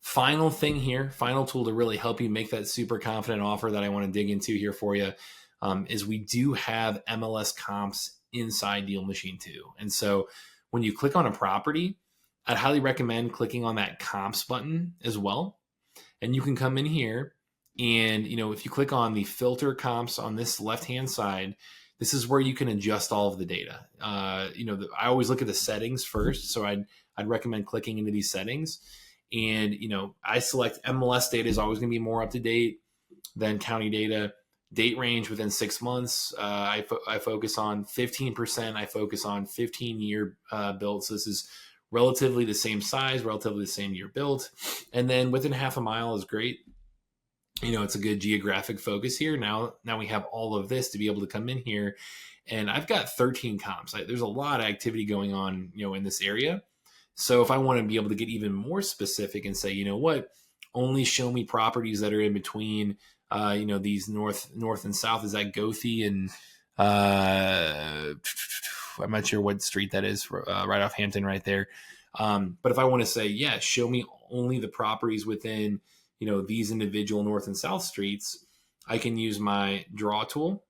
Final thing here, final tool to really help you make that super confident offer that I want to dig into here for you, is we do have MLS comps inside Deal Machine too. And so when you click on a property, I'd highly recommend clicking on that comps button as well. And you can come in here and, if you click on the filter comps on this left-hand side, this is where you can adjust all of the data. I always look at the settings first. So I'd recommend clicking into these settings. And, I select MLS data is always going to be more up to date than county data. Date range within 6 months. I focus on 15%. I focus on 15-year build. So this is relatively the same size, relatively the same year built. And then within half a mile is great. It's a good geographic focus here. Now we have all of this to be able to come in here. And I've got 13 comps. There's a lot of activity going on, in this area. So if I want to be able to get even more specific and say, only show me properties that are in between, these north and south. Is that Gothi and I'm not sure what street that is, right off Hampton right there. But if I want to say, show me only the properties within, these individual north and south streets, I can use my draw tool,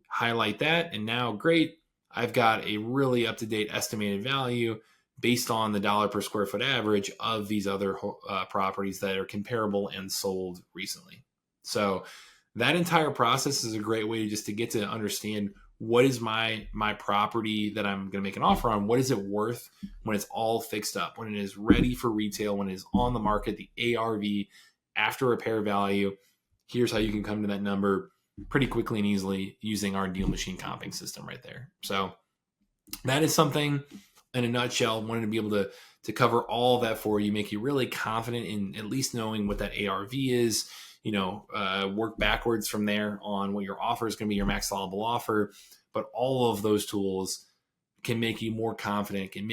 highlight that, and now great, I've got a really up-to-date estimated value based on the dollar per square foot average of these other properties that are comparable and sold recently. So that entire process is a great way just to get to understand what is my property that I'm going to make an offer on. What is it worth when it's all fixed up, when it is ready for retail, when it is on the market, the ARV, after repair value. Here's how you can come to that number pretty quickly and easily using our Deal Machine comping system right there. So that is something in a nutshell. Wanted to be able to cover all of that for you, make you really confident in at least knowing what that ARV is, work backwards from there on what your offer is going to be, your max sellable offer. But all of those tools can make you more confident, can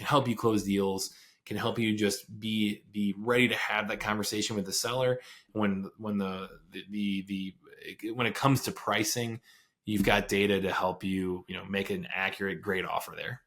help you close deals, can help you just be ready to have that conversation with the seller when it comes to pricing. You've got data to help you, make an accurate, great offer there.